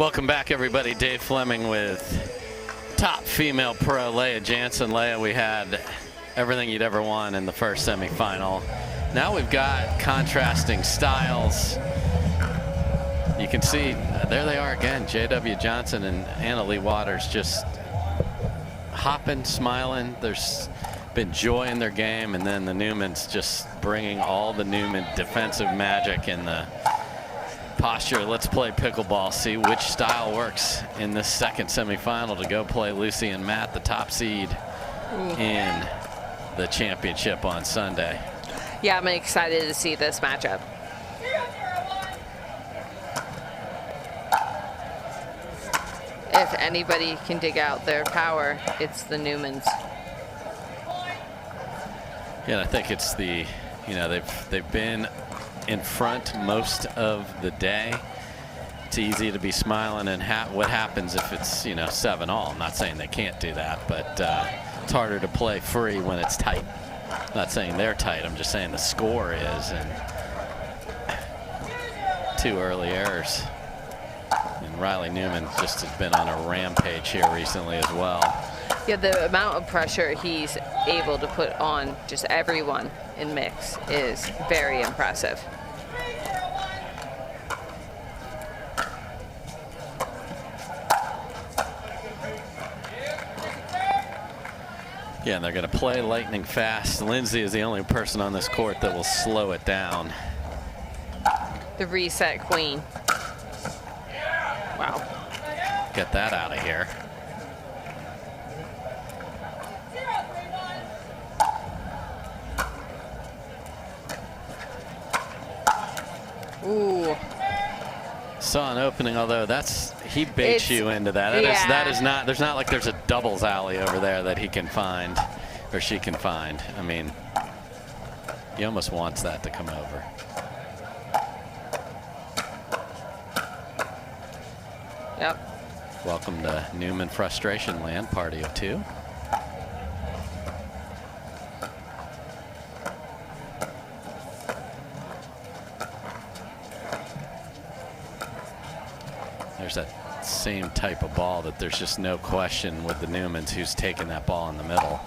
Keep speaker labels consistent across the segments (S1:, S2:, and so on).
S1: Welcome back, everybody. Dave Fleming with top female pro Leigh Jansen. Leigh, we had everything you'd ever want in the first semifinal. Now we've got contrasting styles. You can see there they are again, J.W. Johnson and Anna Leigh Waters just hopping, smiling. There's been joy in their game, and then the Newmans just bringing all the Newman defensive magic and the posture. Let's play pickleball, see which style works in this second semifinal to go play Lucy and Matt, the top seed in the championship on Sunday.
S2: Yeah, I'm excited to see this matchup. If anybody can dig out their power, it's the Newmans.
S1: Yeah, I think it's the, you know, they've been in front most of the day. It's easy to be smiling, and what happens if it's, you know, 7-all? I'm not saying they can't do that, but it's harder to play free when it's tight. I'm not saying they're tight, I'm just saying the score is, and 2 early errors. And Riley Newman just has been on a rampage here recently as well.
S2: Yeah, the amount of pressure he's able to put on just everyone in mix is very impressive.
S1: Yeah, and they're going to play lightning fast. Lindsay is the only person on this court that will slow it down.
S2: The reset queen. Wow.
S1: Get that out of here.
S2: Ooh.
S1: Saw an opening, although he baits you into that. That is not, there's not like there's a doubles alley over there that he can find or she can find. I mean, he almost wants that to come over.
S2: Yep.
S1: Welcome to Newman Frustration Land, party of 2. There's that same type of ball that there's just no question with the Newmans who's taking that ball in the middle.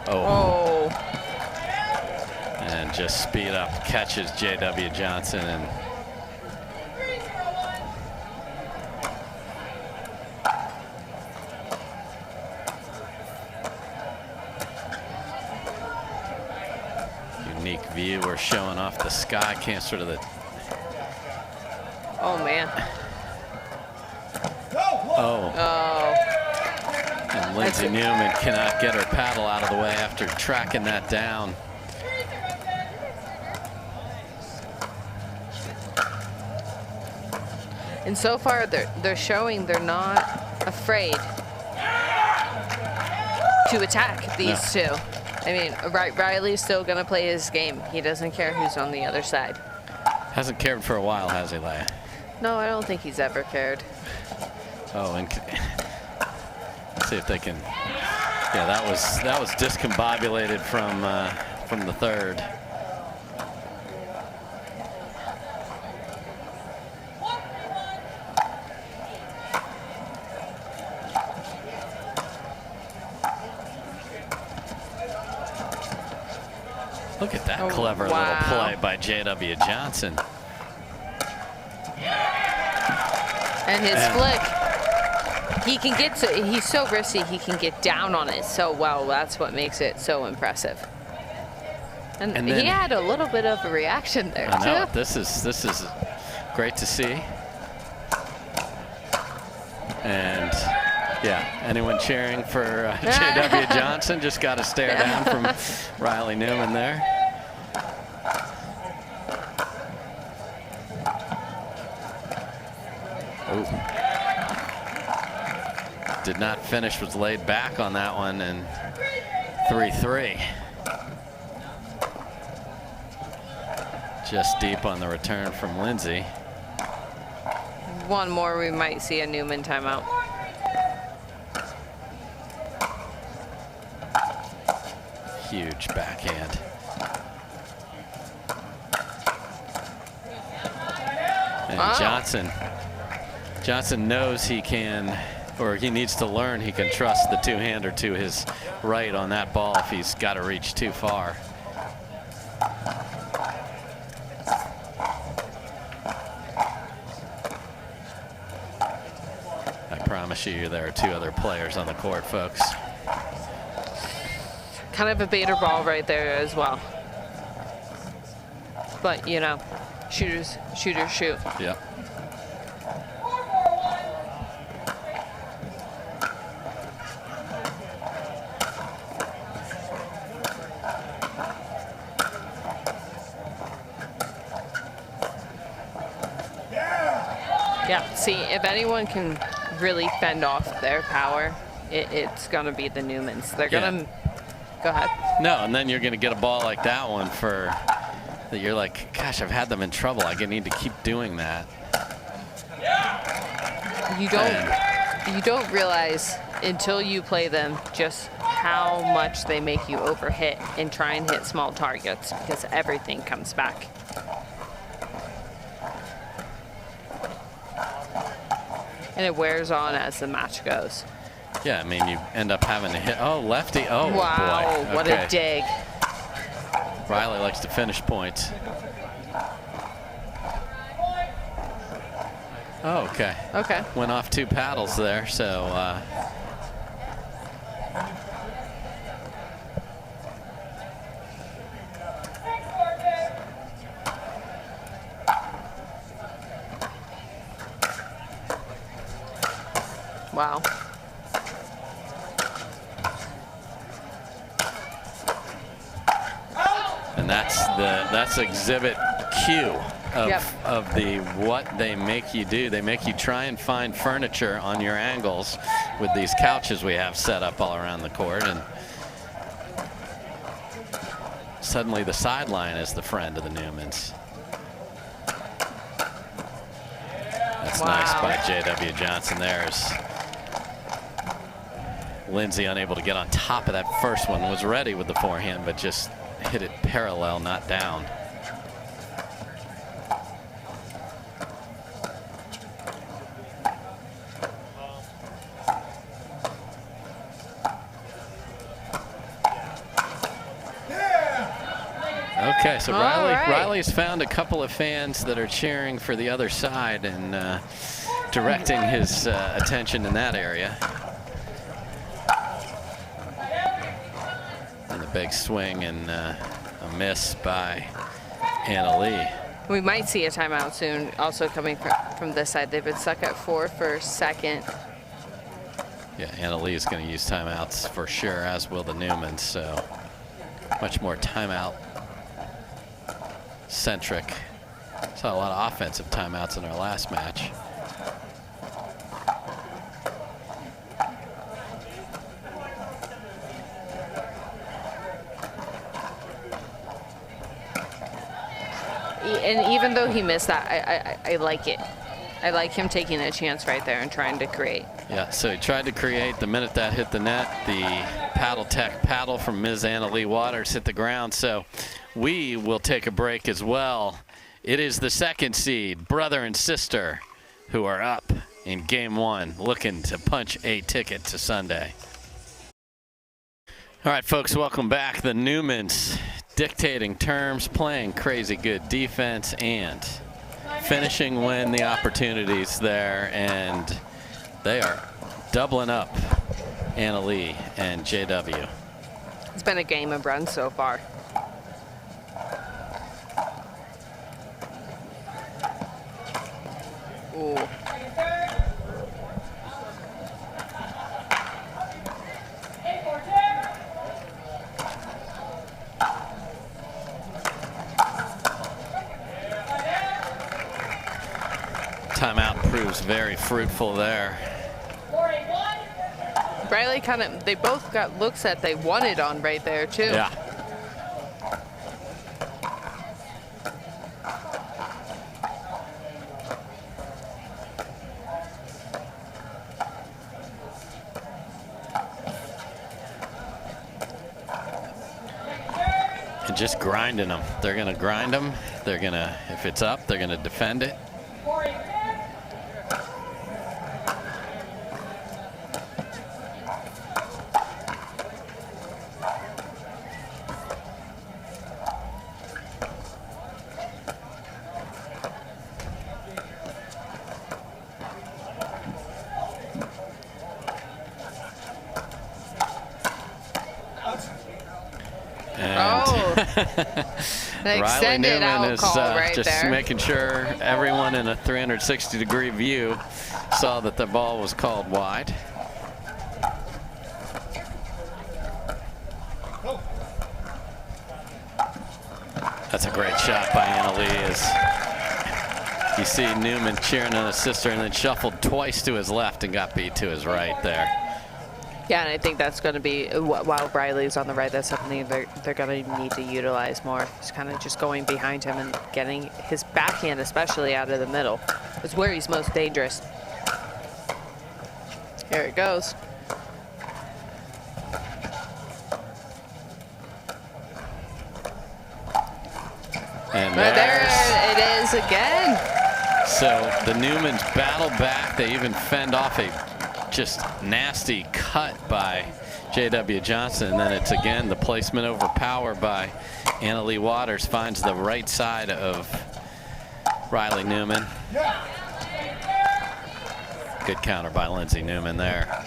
S1: Oh. And just speed up, catches J.W. Johnson, and unique view. We're showing off the sky, can't sort of the.
S2: Oh man.
S1: Oh. And Lindsay Newman cannot get her paddle out of the way after tracking that down.
S2: And so far they're showing they're not afraid to attack these two. I mean, Riley's still going to play his game. He doesn't care who's on the other side.
S1: Hasn't cared for a while, has he, Leigh?
S2: No, I don't think he's ever cared.
S1: Oh, and let's see if they can. Yeah, that was discombobulated from the third. Look at that clever little play by J.W. Johnson.
S2: And his flick, he can get to, he's so risky, he can get down on it so well. That's what makes it so impressive. And then, he had a little bit of a reaction there,
S1: I know,
S2: too.
S1: This is great to see. And yeah, anyone cheering for J.W. Johnson just got a stare down from Riley Newman there. Ooh. Did not finish, was laid back on that one, and 3-3. Just deep on the return from Lindsay.
S2: One more, we might see a Newman timeout.
S1: Huge backhand. And Johnson knows he can, or he needs to learn he can trust the two-hander to his right on that ball if he's got to reach too far. I promise you there are two other players on the court, folks.
S2: Kind of a baiter ball right there as well. But, you know, shooters shoot.
S1: Yep.
S2: Yeah, see, if anyone can really fend off their power, it's going to be the Newmans. They're going to... Go ahead.
S1: No, and then you're going to get a ball like that one that you're like, gosh, I've had them in trouble. I need to keep doing that.
S2: You don't realize until you play them just how much they make you overhit and try and hit small targets, because everything comes back. And it wears on as the match goes.
S1: Yeah, I mean, you end up having to hit. Oh, lefty. Oh,
S2: wow,
S1: boy.
S2: What a dig.
S1: Riley likes to finish points. Oh, okay.
S2: Okay.
S1: Went off two paddles there, so.
S2: Wow.
S1: And that's exhibit Q of the what they make you do. They make you try and find furniture on your angles with these couches we have set up all around the court, and suddenly the sideline is the friend of the Newmans. That's nice by J.W. Johnson. There's Lindsay unable to get on top of that first one. Was ready with the forehand, but just hit it parallel, not down. Okay, so Riley's found a couple of fans that are cheering for the other side and directing his attention in that area. And the big swing and a miss by Anna Leigh.
S2: We might see a timeout soon, also coming from this side. They've been stuck at 4 for second.
S1: Yeah, Anna Leigh is going to use timeouts for sure, as will the Newmans. So much more timeout centric. Saw a lot of offensive timeouts in our last match.
S2: And even though he missed that, I like it. I like him taking a chance right there and trying to create.
S1: Yeah, so he tried to create. The minute that hit the net, the paddle tech paddle from Ms. Anna Leigh Waters hit the ground. So we will take a break as well. It is the second seed, brother and sister, who are up in game one, looking to punch a ticket to Sunday. All right, folks, welcome back. The Newmans dictating terms, playing crazy good defense, and finishing when the opportunity's there, and they are doubling up Anna Leigh and JW.
S2: It's been a game of runs so far. Ooh.
S1: Timeout proves very fruitful there.
S2: Riley they both got looks that they wanted on right there too.
S1: Yeah. And just grinding them. They're going to grind them. They're going to, if it's up, they're going to defend it. Riley Newman is
S2: right
S1: just
S2: there.
S1: making sure everyone in a 360-degree view saw that the ball was called wide. That's a great shot by Anna Leigh. As you see Newman cheering on his sister and then shuffled twice to his left and got beat to his right there.
S2: Yeah, and I think that's going to be, while Riley's on the right, that's something they're going to need to utilize more. Just kind of just going behind him and getting his backhand, especially out of the middle, is where he's most dangerous. Here it goes.
S1: And
S2: there it is again.
S1: So the Newmans battle back. They even fend off a just nasty cut by J.W. Johnson. And then it's again the placement over power by Anna Leigh Waters. Finds the right side of Riley Newman. Good counter by Lindsay Newman there.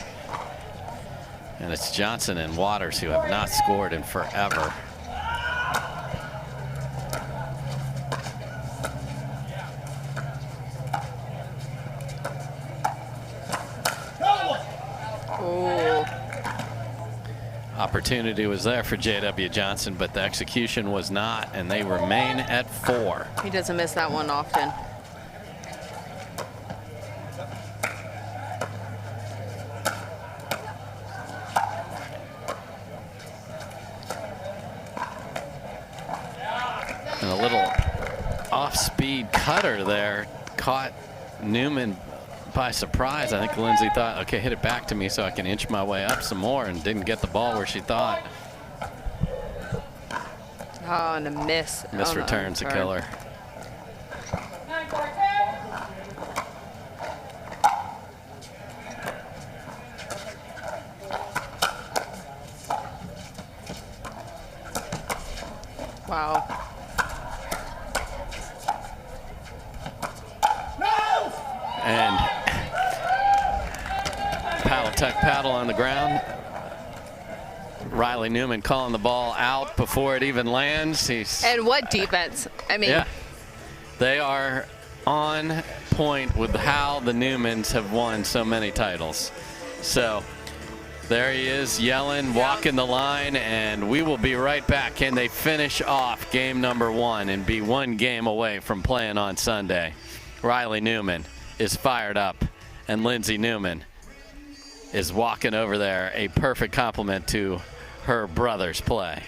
S1: And it's Johnson and Waters who have not scored in forever. Opportunity was there for J.W. Johnson, but the execution was not, and they remain at 4.
S2: He doesn't miss that one often.
S1: And a little off-speed cutter there caught Newman by surprise. I think Lindsay thought, okay, hit it back to me so I can inch my way up some more, and didn't get the ball where she thought.
S2: Oh, and a miss.
S1: Miss returns a killer.
S2: Wow.
S1: And paddle on the ground. Riley Newman calling the ball out before it even lands.
S2: And what defense? I mean,
S1: yeah, they are on point with how the Newmans have won so many titles. So there he is yelling, walking the line, and we will be right back. Can they finish off game number 1 and be 1 game away from playing on Sunday? Riley Newman is fired up, and Lindsay Newman is walking over there, a perfect compliment to her brother's play.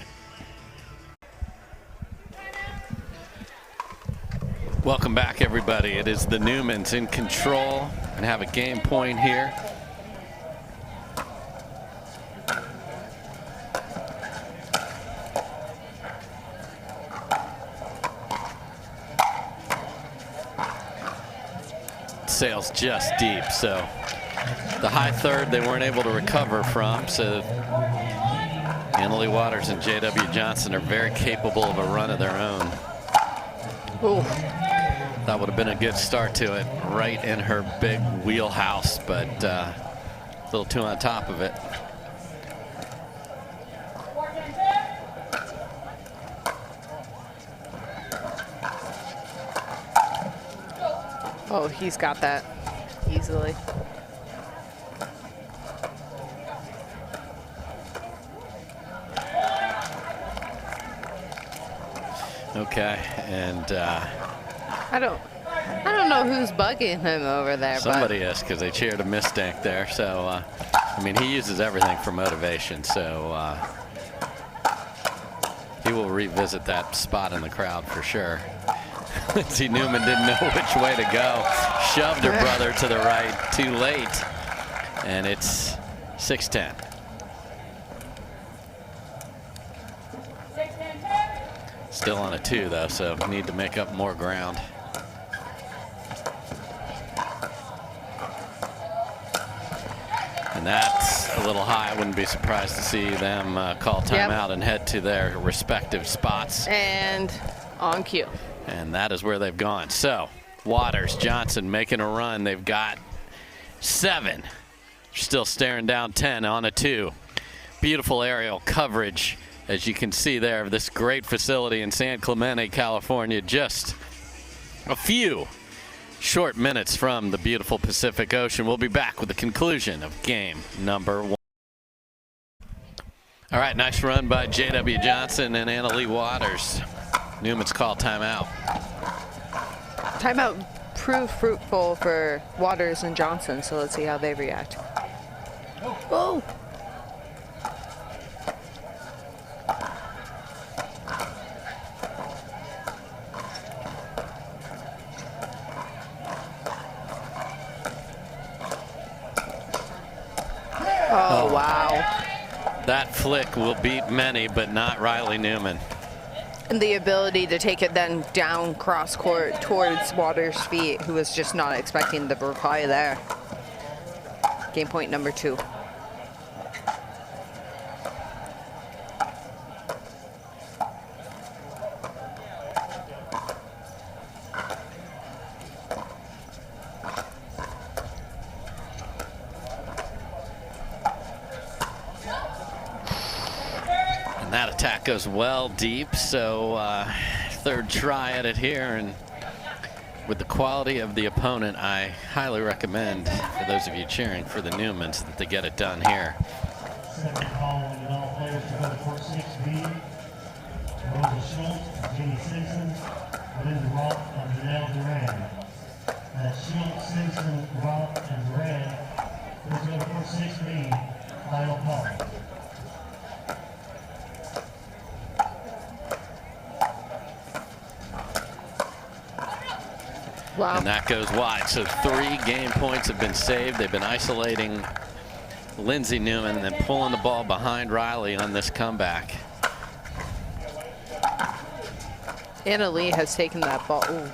S1: Welcome back, everybody. It is the Newmans in control and have a game point here. Sails just deep, so the high third they weren't able to recover from. So Anna Leigh Waters and J.W. Johnson are very capable of a run of their own.
S2: Ooh.
S1: That would have been a good start to it, right in her big wheelhouse, but a little too on top of it.
S2: Oh, he's got that easily.
S1: Okay, and
S2: I don't know who's bugging him over there.
S1: Somebody is, because they cheered a misstink there. So, I mean, he uses everything for motivation. So he will revisit that spot in the crowd for sure. See, Newman didn't know which way to go. Shoved her brother to the right too late. And it's 6-10. Still on a 2, though, so need to make up more ground. And that's a little high. I wouldn't be surprised to see them call timeout and head to their respective spots.
S2: And on cue.
S1: And that is where they've gone. So Waters, Johnson making a run. They've got 7. Still staring down 10 on a 2. Beautiful aerial coverage, as you can see there, of this great facility in San Clemente, California. Just a few short minutes from the beautiful Pacific Ocean. We'll be back with the conclusion of game number 1. All right, nice run by J.W. Johnson and Leigh Waters. Newman's called timeout.
S2: Timeout proved fruitful for Waters and Johnson, so let's see how they react. Oh! Oh, wow.
S1: That flick will beat many, but not Leigh Newman.
S2: And the ability to take it then down cross court towards Waters' feet, who was just not expecting the reply there. Game point number 2.
S1: That attack goes well deep, so third try at it here, and with the quality of the opponent, I highly recommend, for those of you cheering for the Newmans, that they get it done here.
S3: Second call on all players to go to court 6B. Rosa Schultz, Jenny Simpson, Linda Roth, and Janelle Duran. Schultz, Simpson, Roth, and Duran. Please go to court 6B. Final call.
S2: Wow.
S1: And that goes wide. So 3 game points have been saved. They've been isolating Lindsey Newman and then pulling the ball behind Leigh on this comeback.
S2: Leigh has taken that ball. Ooh.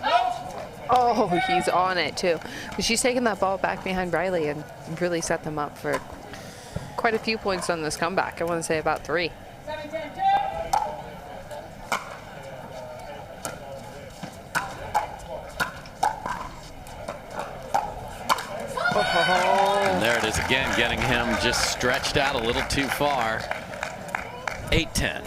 S2: Oh, he's on it too. She's taken that ball back behind Leigh and really set them up for quite a few points on this comeback. I want to say about 3.
S1: And there it is again, getting him just stretched out a little too far. 8-10.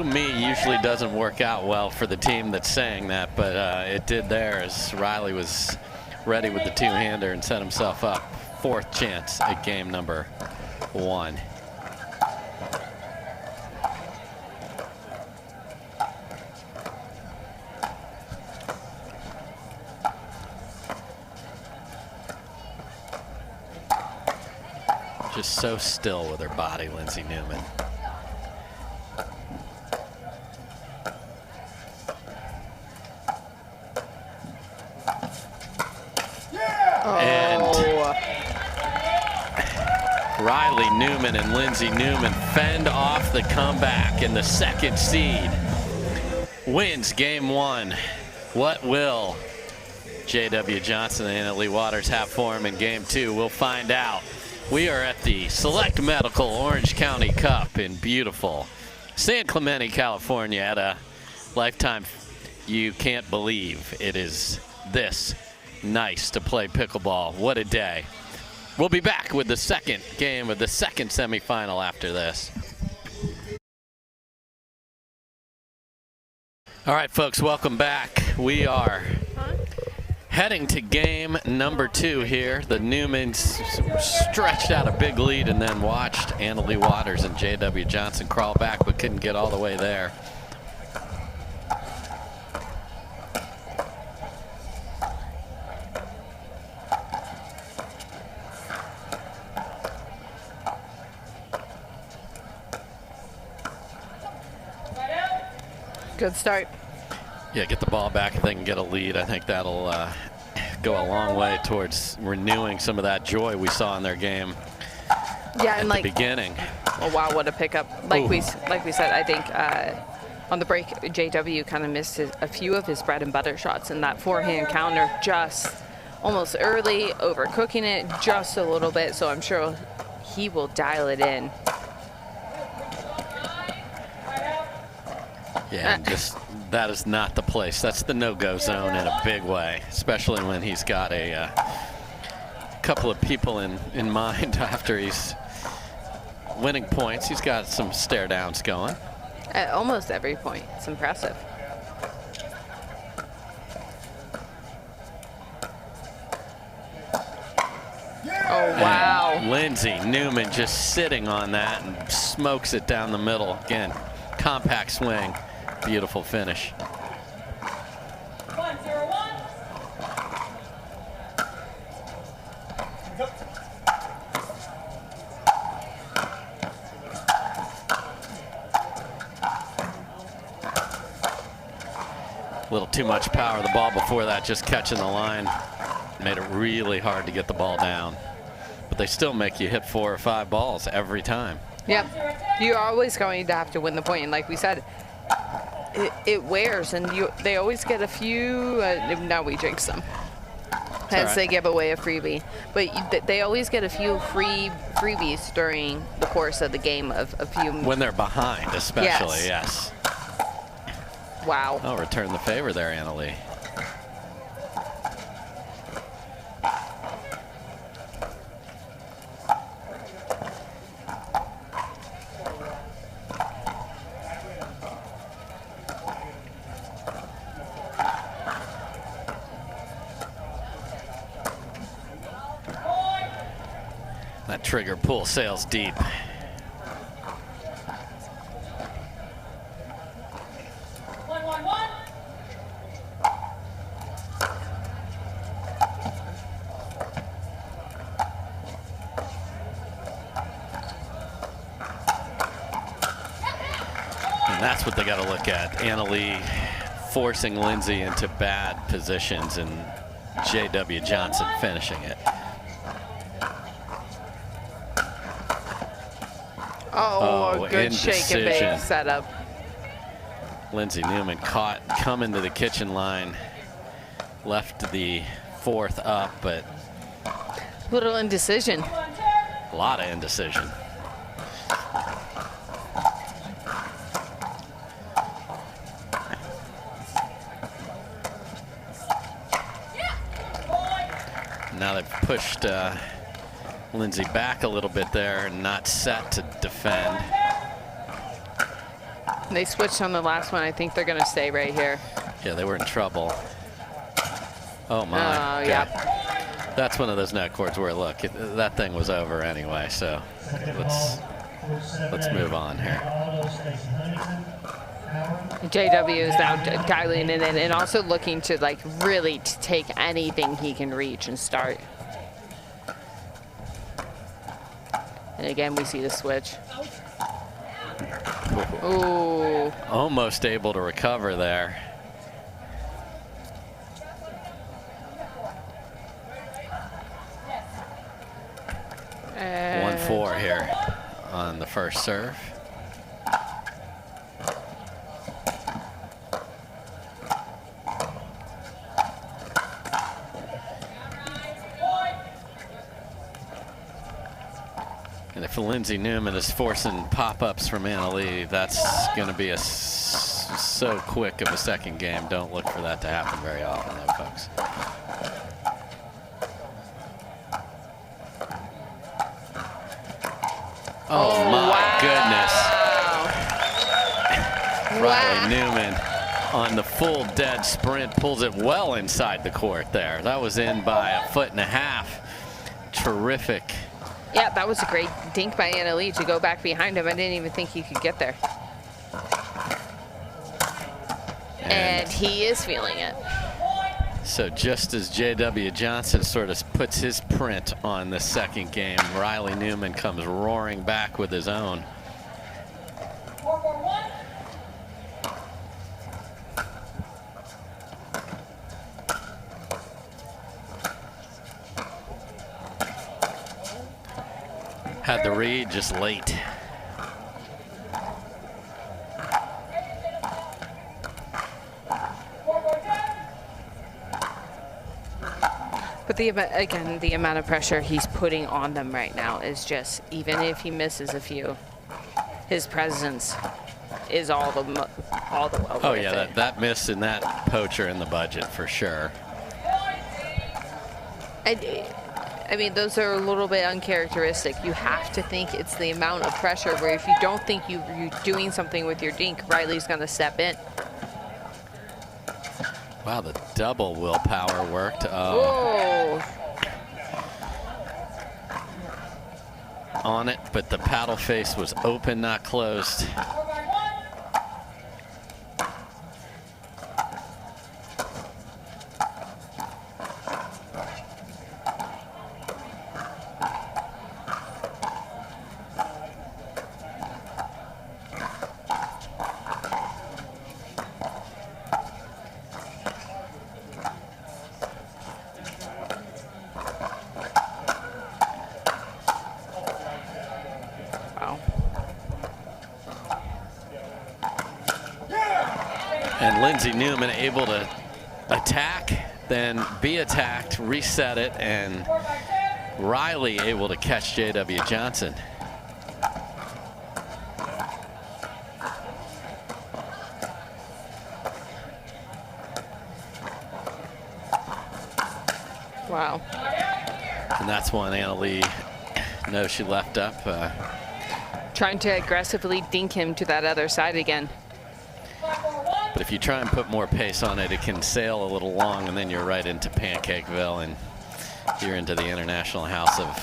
S1: Me usually doesn't work out well for the team that's saying that, but it did there as Leigh was ready with the two-hander and set himself up. 4th chance at game number 1. Just so still with her body, Lindsey Newman. Leigh Newman and Lindsey Newman fend off the comeback, and the 2nd seed wins game 1. What will J.W. Johnson and Leigh Waters have for him in game 2? We'll find out. We are at the Select Medical Orange County Cup in beautiful San Clemente, California, at a lifetime you can't believe it is this nice to play pickleball. What a day. We'll be back with the 2nd game of the 2nd semifinal after this. All right, folks, welcome back. We are heading to game number 2 here. The Newmans stretched out a big lead and then watched Leigh Waters and J.W. Johnson crawl back, but couldn't get all the way there.
S2: Good start.
S1: Yeah, get the ball back if they can get a lead. I think that'll go a long way towards renewing some of that joy we saw in their game.
S2: Yeah, and
S1: at the beginning.
S2: Oh wow, what a pickup! Like we said, I think On the break, JW kind of missed a few of his bread and butter shots, and that forehand counter just almost early, overcooking it just a little bit, so I'm sure he will dial it in.
S1: Yeah, and just that is not the place. That's the no-go zone in a big way, especially when he's got a couple of people in mind after he's winning points. He's got some stare downs going.
S2: At almost every point. It's impressive. Oh, wow.
S1: And Lindsey Newman just sitting on that and smokes it down the middle. Again, compact swing. Beautiful finish.
S4: 1-0-1.
S1: A little too much power. The ball before that just catching the line made it really hard to get the ball down. But they still make you hit 4 or 5 balls every time.
S2: Yep. You're always going to have to win the point. And like we said, it wears, and they always get a few. Now we jinx them as
S1: right.
S2: They give away a freebie. But they always get a few freebies during the course of the game of a few.
S1: When they're behind, especially, yes.
S2: Wow.
S1: Oh, return the favor there, Anna Leigh. That trigger pull sails deep. And that's what they got to look at. Anna Leigh forcing Lindsey into bad positions and J.W. Johnson finishing it.
S2: Oh, a good shake and bake setup.
S1: Lindsey Newman caught coming to the kitchen line, left the 4th up, but
S2: little indecision.
S1: a lot of indecision. Now they've pushed Lindsey back a little bit there and not set to defend.
S2: They switched on the last one. I think they're going to stay right here.
S1: Yeah, they were in trouble. Oh my.
S2: Oh,
S1: Okay.
S2: yeah.
S1: That's one of those net cords where, look, that thing was over anyway, so let's move on here.
S2: JW is now dialing it in and also looking to like really take anything he can reach and start. And again, we see the switch. Ooh.
S1: Almost able to recover there.
S2: And
S1: 1-4 here on the first serve. And if Lindsey Newman is forcing pop-ups from Anna Leigh, that's going to be so quick of a second game. Don't look for that to happen very often, though, folks. Oh my goodness. Riley Newman on the full dead sprint pulls it well inside the court there. That was in by 1.5 feet. Terrific.
S2: Yeah, that was a great dink by Anna Leigh to go back behind him. I didn't even think he could get there. And he is feeling it.
S1: So just as J.W. Johnson sort of puts his print on the second game, Riley Newman comes roaring back with his own.
S4: 4-4-1.
S1: Had the read just late.
S2: But again, the amount of pressure he's putting on them right now is just, even if he misses a few, his presence is all the well worth
S1: Oh yeah,
S2: it.
S1: that miss and that poacher in the budget for sure.
S2: I mean, those are a little bit uncharacteristic. You have to think it's the amount of pressure where if you don't think you're doing something with your dink, Riley's going to step in.
S1: Wow, the double willpower worked. Oh.
S2: Whoa.
S1: On it, but the paddle face was open, not closed. And Lindsey Newman able to attack, then be attacked, reset it, and Riley able to catch J.W. Johnson.
S2: Wow.
S1: And that's one Anna Leigh knows she left up.
S2: Trying to aggressively dink him to that other side again.
S1: But if you try and put more pace on it, it can sail a little long, and then you're right into Pancakeville, and you're into the International House of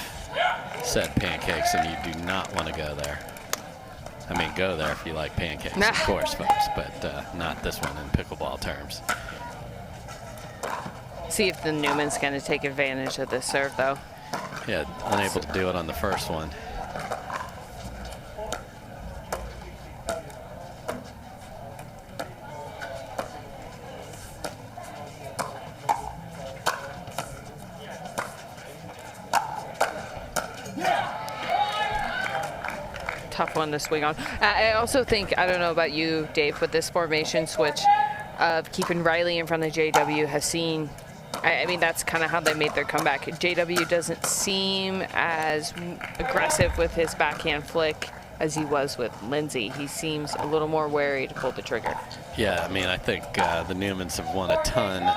S1: said pancakes, and you do not want to go there. I mean, go there if you like pancakes, of course, folks, but not this one in pickleball terms.
S2: See if the Newman's going to take advantage of this serve, though.
S1: Yeah, unable to do it on the first one.
S2: Tough one to swing on. I also think, I don't know about you, Dave, but this formation switch of keeping Riley in front of JW has seen, I mean, that's kind of how they made their comeback. JW doesn't seem as aggressive with his backhand flick as he was with Lindsey. He seems a little more wary to pull the trigger.
S1: Yeah, I mean, I think the Newmans have won a ton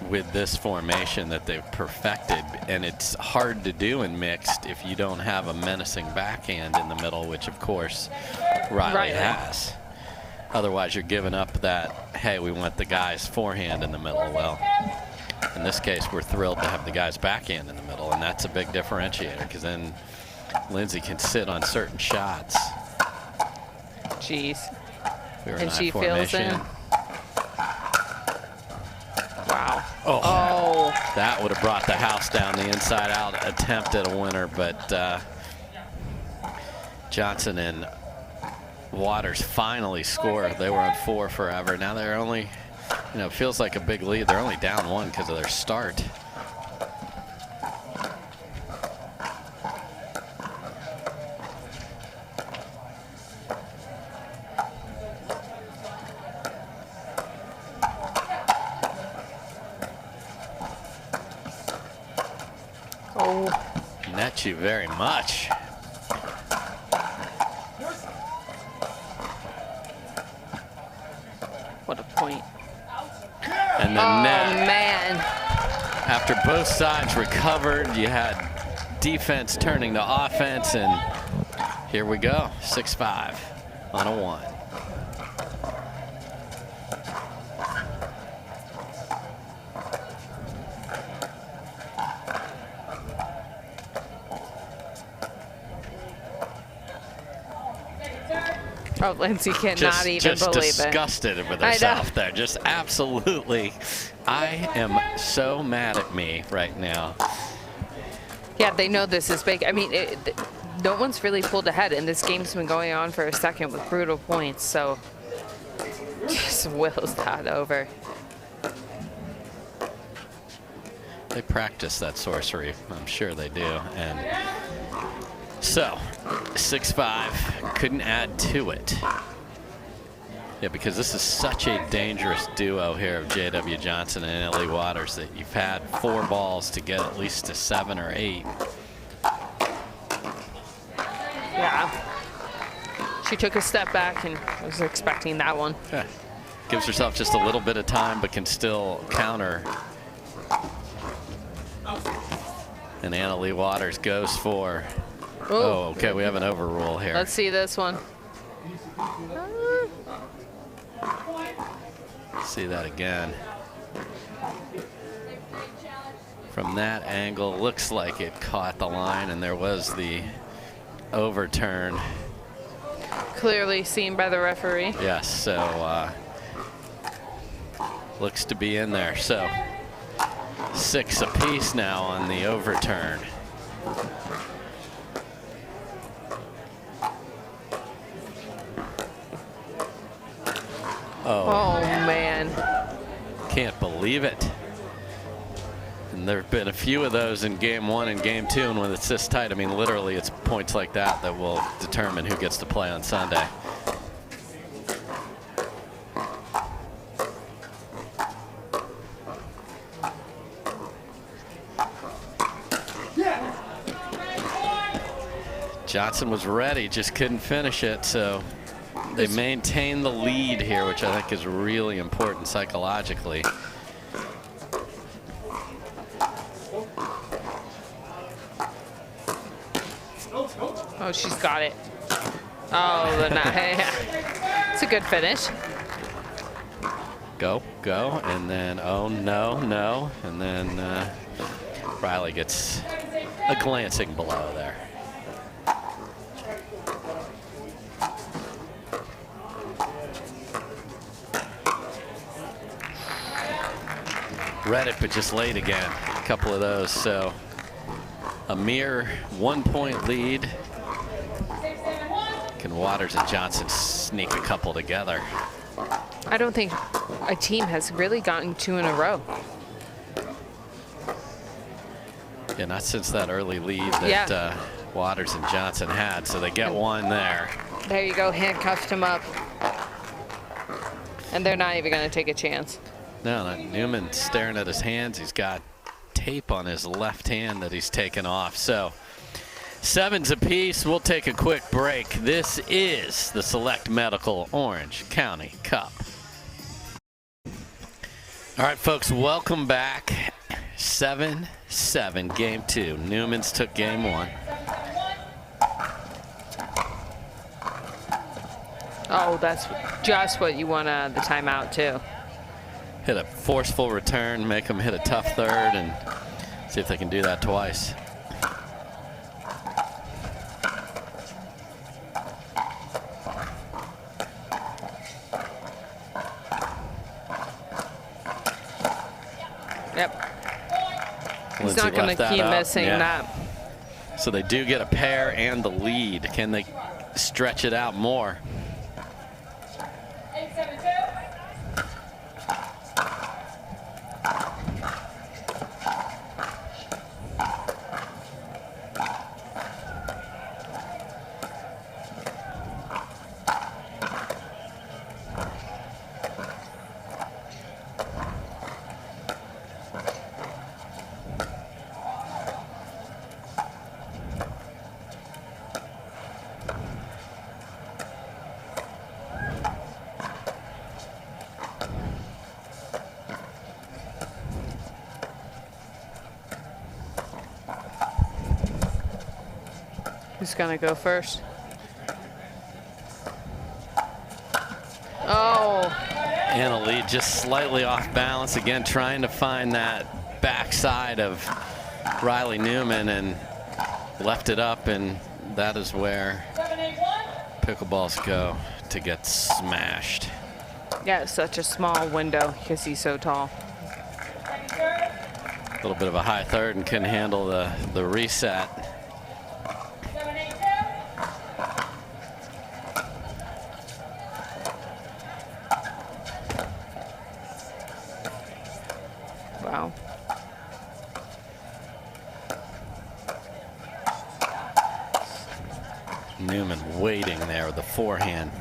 S1: with this formation that they've perfected, and it's hard to do in mixed if you don't have a menacing backhand in the middle, which of course Riley has. Otherwise you're giving up that, hey, we want the guy's forehand in the middle. Well, in this case we're thrilled to have the guy's backhand in the middle, and that's a big differentiator, because then Lindsey can sit on certain shots.
S2: Jeez.
S1: And she fills in.
S2: Wow.
S1: Oh, that would have brought the house down. The inside out attempt at a winner, but Johnson and Waters finally score. They were on 4 forever. Now they're only, you know, it feels like a big lead. They're only down 1 because of their start. Net you very much.
S2: What a point.
S1: And the net.
S2: Oh, man.
S1: After both sides recovered, you had defense turning to offense, and here we go, 6-5 on a 1.
S2: Oh, Lindsey cannot even
S1: just
S2: believe
S1: disgusted with herself there. Just absolutely. I am so mad at me right now.
S2: Yeah, they know this is big. I mean, no one's really pulled ahead, and this game's been going on for a second with brutal points, so just wills that over.
S1: They practice that sorcery. I'm sure they do. And so, 6-5, couldn't add to it. Yeah, because this is such a dangerous duo here of J.W. Johnson and Leigh Waters that you've had 4 balls to get at least to 7 or 8.
S2: Yeah. She took a step back and was expecting that one.
S1: Yeah. Gives herself just a little bit of time, but can still counter. And Leigh Waters goes for.
S2: Ooh.
S1: Oh, okay, we have an overrule here.
S2: Let's see this one.
S1: See that again. From that angle, looks like it caught the line, and there was the overturn.
S2: Clearly seen by the referee.
S1: Yes, so looks to be in there. So 6 apiece now on the overturn.
S2: Oh man.
S1: Can't believe it. And there have been a few of those in game 1 and game 2, and when it's this tight, I mean, literally it's points like that that will determine who gets to play on Sunday. Johnson was ready, just couldn't finish it, so they maintain the lead here, which I think is really important psychologically.
S2: Oh, she's got it. Oh, the it's a good finish.
S1: Go, go, and then, oh, no, no. And then Riley gets a glancing blow there. Read it, but just late again. A couple of those, so a mere 1-point lead. Can Waters and Johnson sneak a couple together?
S2: I don't think a team has really gotten 2 in a row.
S1: Yeah, not since that early lead that Waters and Johnson had, so they get one there.
S2: There you go, handcuffed him up. And they're not even going to take a chance.
S1: No, Newman staring at his hands. He's got tape on his left hand that he's taken off. So 7s apiece. We'll take a quick break. This is the Select Medical Orange County Cup. All right, folks, welcome back. 7-7, game 2. Newman's took game 1.
S2: Oh, that's just what you want out of the timeout, too.
S1: Hit a forceful return, make them hit a tough third, and see if they can do that twice.
S2: Yep. He's
S1: Lindsay
S2: not going to keep missing that.
S1: So they do get a pair and the lead. Can they stretch it out more?
S2: Who's going to go first? Oh.
S1: Anna Leigh just slightly off balance again, trying to find that backside of Riley Newman and left it up, and that is where pickleballs go to get smashed.
S2: Yeah, it's such a small window because he's so tall.
S1: A little bit of a high third and couldn't handle the reset.
S2: Wow.
S1: Newman waiting there with the forehand.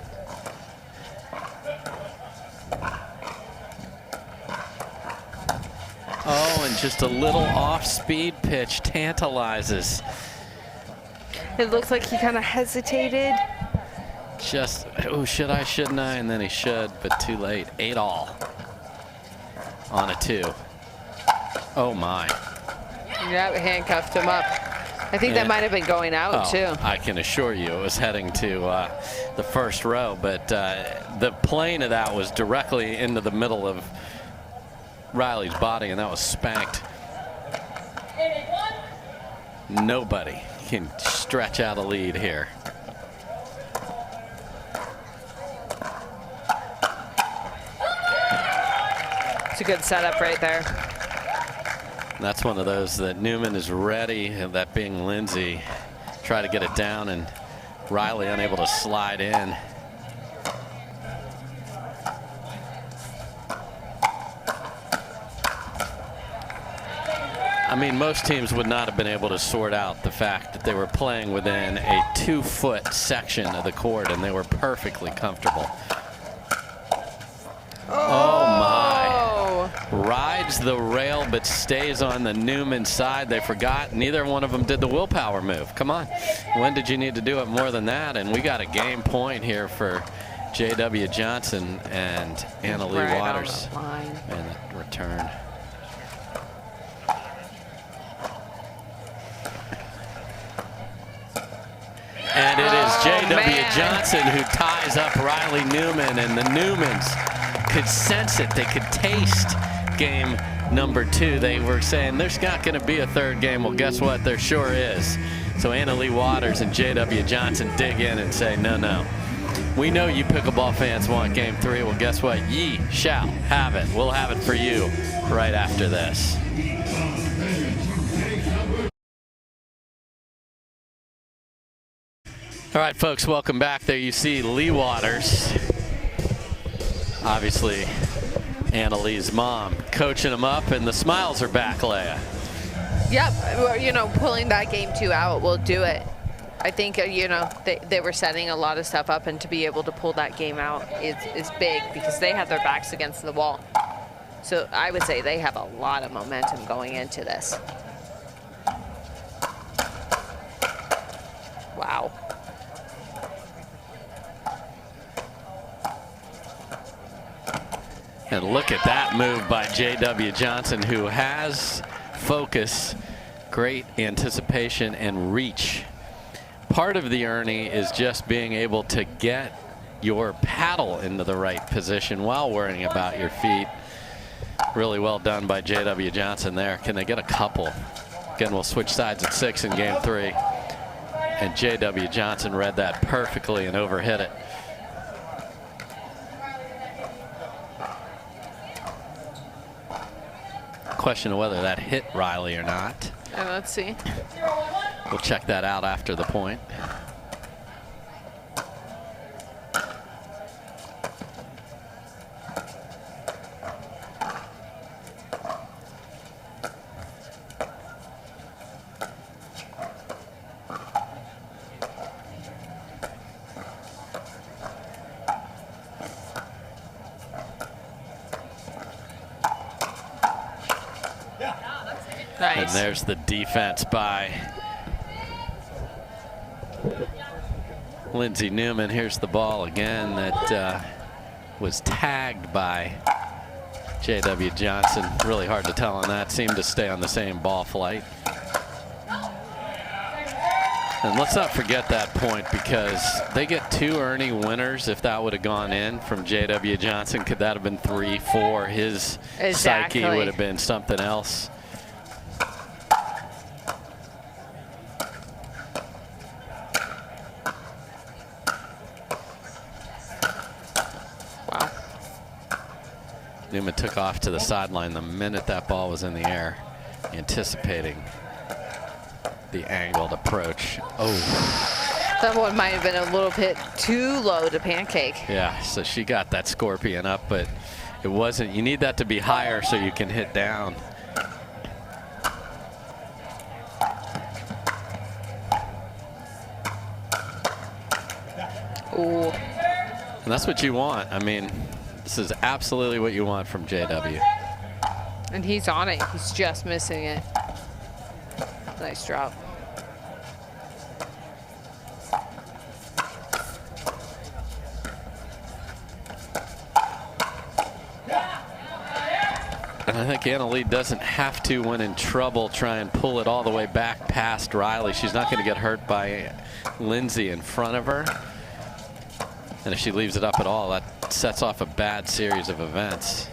S1: Oh, and just a little off-speed pitch tantalizes.
S2: It looks like he kind of hesitated.
S1: Just, oh, should I, shouldn't I? And then he should, but too late. 8-all on a 2. Oh, my.
S2: Yeah, handcuffed him up. I think that might have been going out, too.
S1: I can assure you it was heading to the first row, but the plane of that was directly into the middle of Riley's body, and that was spanked. Nobody can stretch out a lead here.
S2: It's a good setup right there.
S1: That's one of those that Newman is ready, and that being Lindsay, try to get it down, and Riley unable to slide in. I mean, most teams would not have been able to sort out the fact that they were playing within a 2-foot section of the court, and they were perfectly comfortable. Oh my. Rides the rail but stays on the Newman side. They forgot neither one of them did the willpower move. Come on. When did you need to do it more than that? And we got a game point here for J.W. Johnson and Leigh Waters. And the return. And it is J.W. Johnson who ties up Riley Newman, and the Newmans could sense it. They could taste game number 2. They were saying there's not going to be a third game. Well, guess what? There sure is. So Leigh Waters and J.W. Johnson dig in and say, no, no. We know you pickleball fans want game 3. Well, guess what? Ye shall have it. We'll have it for you right after this. All right, folks, welcome back. There you see Leigh Waters. Obviously, Lee's mom coaching him up, and the smiles are back, Leah.
S2: Yep, you know, pulling that game 2 out will do it. I think, you know, they were setting a lot of stuff up, and to be able to pull that game out is big because they had their backs against the wall. So I would say they have a lot of momentum going into this. Wow.
S1: And look at that move by J.W. Johnson, who has focus, great anticipation, and reach. Part of the Ernie is just being able to get your paddle into the right position while worrying about your feet. Really well done by J.W. Johnson there. Can they get a couple? Again, we'll switch sides at 6 in game 3. And J.W. Johnson read that perfectly and overhit it. Question of whether that hit Riley or not.
S2: Let's see.
S1: We'll check that out after the point.
S2: Nice.
S1: And there's the defense by Lindsay Newman. Here's the ball again that was tagged by J.W. Johnson. Really hard to tell on that. Seemed to stay on the same ball flight. And let's not forget that point, because they get 2 Ernie winners. If that would have gone in from J.W. Johnson, could that have been 3, 4? His psyche would have been something else. Newman took off to the sideline the minute that ball was in the air, anticipating the angled approach. Oh.
S2: That one might have been a little bit too low to pancake.
S1: Yeah, so she got that scorpion up, but it wasn't. You need that to be higher so you can hit down.
S2: Ooh.
S1: And that's what you want. I mean, this is absolutely what you want from JW.
S2: And he's on it. He's just missing it. Nice drop.
S1: And I think Leigh doesn't have to, when in trouble, try and pull it all the way back past Riley. She's not going to get hurt by Lindsay in front of her. And if she leaves it up at all, that sets off a bad series of events.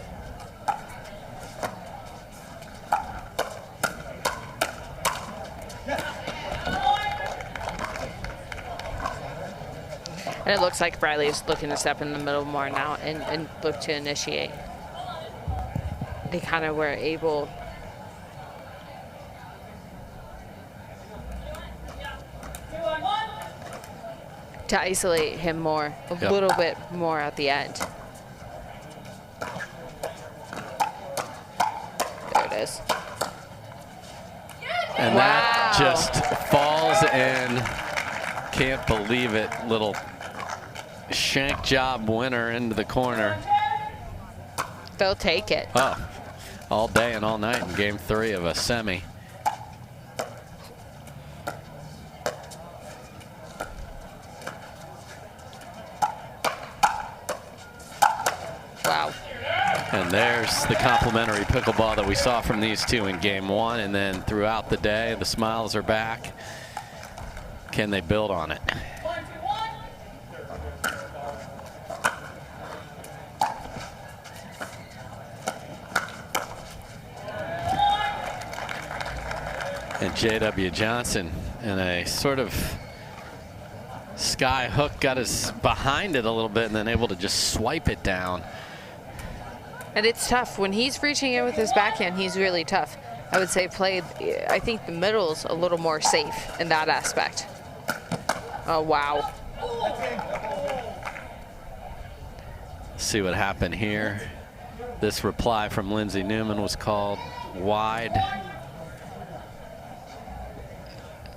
S2: And it looks like Riley's looking to step in the middle more now and look to initiate. They kind of were able to isolate him more, a little bit more at the end. There it is.
S1: And that just falls in. Can't believe it. Little shank job winner into the corner.
S2: They'll take it.
S1: Oh, all day and all night in game 3 of a semi.
S2: Wow.
S1: And there's the complimentary pickleball that we saw from these two in game 1, and then throughout the day, the smiles are back. Can they build on it? And J.W. Johnson in a sort of sky hook, got his behind it a little bit and then able to just swipe it down.
S2: And it's tough. When he's reaching in with his backhand, he's really tough. I would say I think the middle's a little more safe in that aspect. Oh, wow.
S1: See what happened here. This reply from Lindsay Newman was called wide.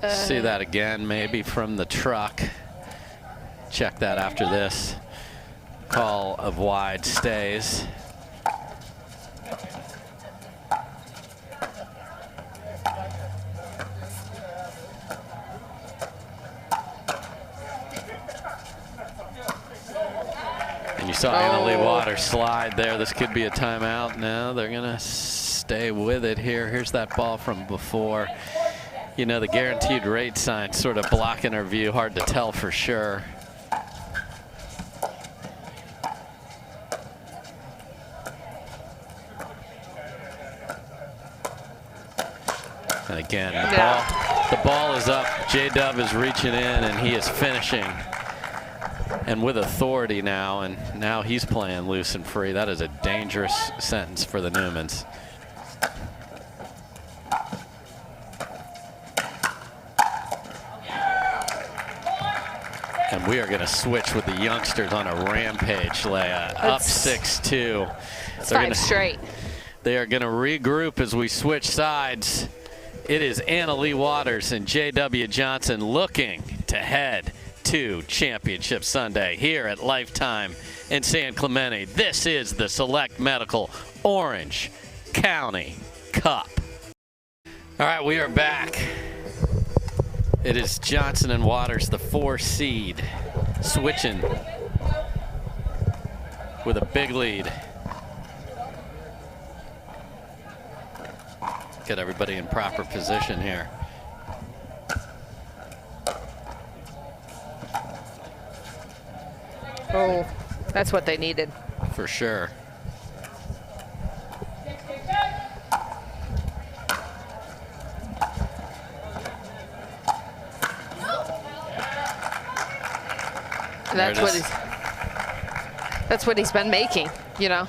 S1: See that again, maybe from the truck. Check that after this. Call of wide stays. And you saw Leigh Waters slide there. This could be a timeout. No, they're going to stay with it here. Here's that ball from before. You know, the guaranteed rate sign sort of blocking our view. Hard to tell for sure. And again, the ball is up. J-Dub is reaching in, and he is finishing. And with authority now, and now he's playing loose and free. That is a dangerous sentence for the Newmans. And we are going to switch with the youngsters on a rampage, Leah. Up 6-2.
S2: It's 5 straight.
S1: They are going to regroup as we switch sides. It is Leigh Waters and J.W. Johnson looking to head to Championship Sunday here at Lifetime in San Clemente. This is the Select Medical Orange County Cup. All right, we are back. It is Johnson and Waters, the 4 seed, switching with a big lead. Get everybody in proper position here.
S2: Oh, that's what they needed.
S1: For sure.
S2: That's what he's been making, you know.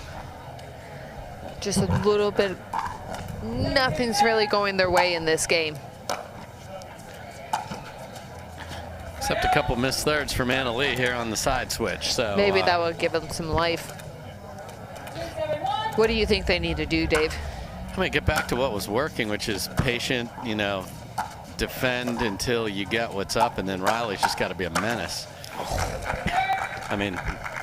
S2: Just a little bit. Nothing's really going their way in this game.
S1: Except a couple missed thirds from Leigh here on the side switch. So
S2: maybe that will give them some life. What do you think they need to do, Dave?
S1: I mean, get back to what was working, which is patient, you know, defend until you get what's up, and then Riley's just got to be a menace. I mean,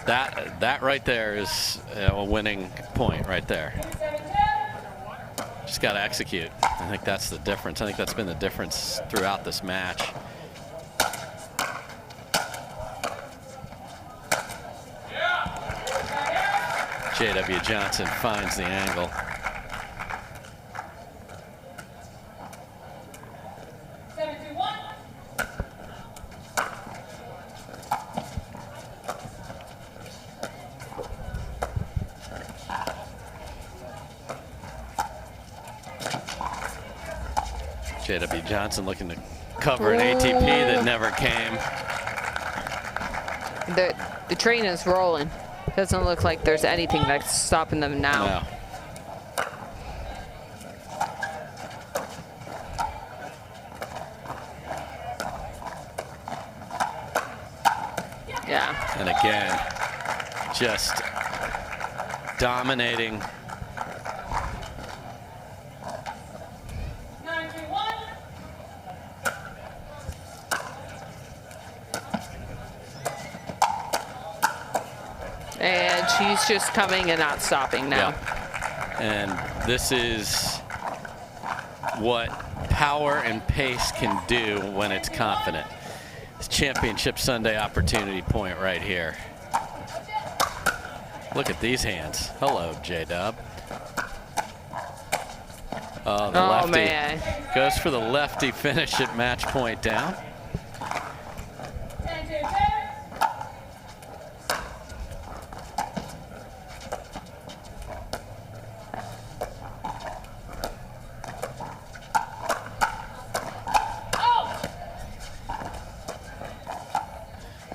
S1: that right there is a winning point right there. Just got to execute. I think that's the difference. I think that's been the difference throughout this match. J.W. Johnson finds the angle. J.W. Johnson looking to cover an ATP that never came.
S2: The train is rolling. Doesn't look like there's anything that's stopping them now.
S1: No.
S2: Yeah.
S1: And again, just dominating.
S2: And she's just coming and not stopping now.
S1: Yeah. And this is what power and pace can do when it's confident. It's Championship Sunday opportunity point right here. Look at these hands. Hello, J-Dub. Oh, the lefty
S2: man.
S1: goes for the lefty finish at match point down.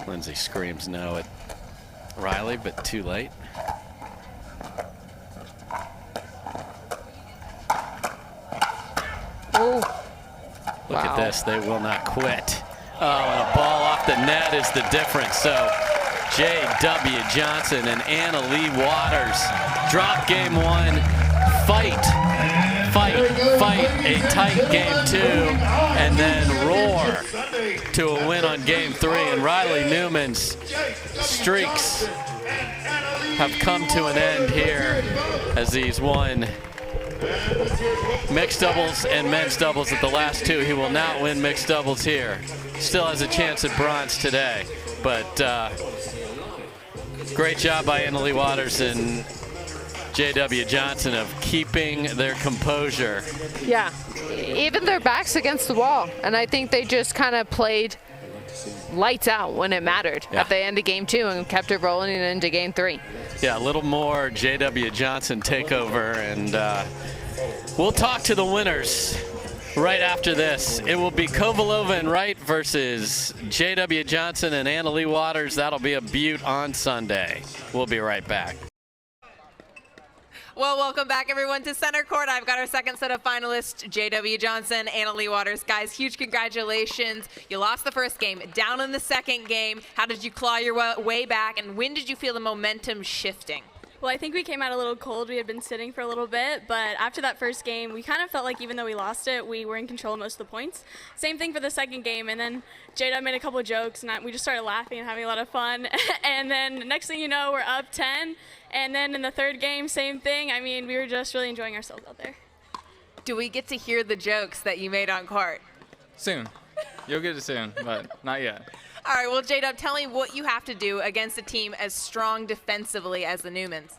S1: Lindsay screams no at Riley, but too late.
S2: Oh.
S1: Look at this, they will not quit. Oh, and a ball off the net is the difference. So J.W. Johnson and Anna Leigh Waters drop game one, fight a tight game two, and then roar to a win on game three. And Riley Newman's streaks have come to an end here as he's won mixed doubles and men's doubles at the last two. He will not win mixed doubles here. Still has a chance at bronze today, but great job by Anna Leigh Waters and J.W. Johnson of keeping their composure.
S2: Yeah, even their backs against the wall, and I think they just kind of played lights out when it mattered at the end of game two and kept it rolling into game three.
S1: Yeah, a little more J.W. Johnson takeover, and we'll talk to the winners right after this. It will be Kovalova and Wright versus J.W. Johnson and Anna Leigh Waters. That'll be a beaut on Sunday. We'll be right back.
S4: Well, welcome back, everyone, to Center Court. I've got our second set of finalists, J.W. Johnson, Anna Leigh Waters. Guys, huge congratulations. You lost the first game, down in the second game. How did you claw your way back, and when did you feel the momentum shifting?
S5: Well, I think we came out a little cold. We had been sitting for a little bit, but after that first game, we kind of felt like even though we lost it, we were in control of most of the points. Same thing for the second game, and then J-Dub made a couple of jokes, and we just started laughing and having a lot of fun. And then next thing you know, we're up 10, and then in the third game, same thing. I mean, we were just really enjoying ourselves out there.
S4: Do we get to hear the jokes that you made on court?
S6: Soon. You'll get it soon, but not yet.
S4: All right, well, J-Dub, tell me what you have to do against a team as strong defensively as the Newmans.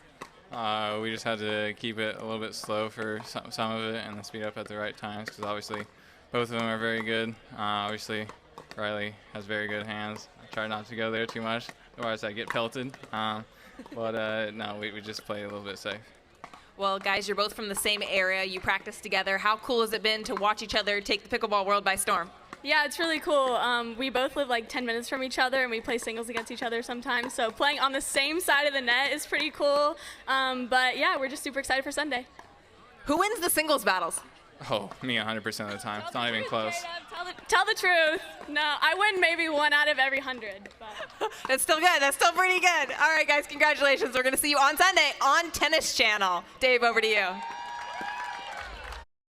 S6: We just had to keep it a little bit slow for some of it and then speed up at the right times because obviously both of them are very good. Obviously, Riley has very good hands. I try not to go there too much, otherwise I get pelted. But no, we just play a little bit safe.
S4: Well, guys, you're both from the same area. You practice together. How cool has it been to watch each other take the pickleball world by storm?
S5: Yeah, it's really cool. We both live like 10 minutes from each other, and we play singles against each other sometimes. So playing on the same side of the net is pretty cool. But yeah, we're just super excited for Sunday.
S4: Who wins the singles battles?
S6: Oh, me 100% of the time. It's not even close.
S5: Tell the truth. No, I win maybe 1 out of every 100. But.
S4: That's still good. That's still pretty good. All right, guys, congratulations. We're going to see you on Sunday on Tennis Channel. Dave, over to you.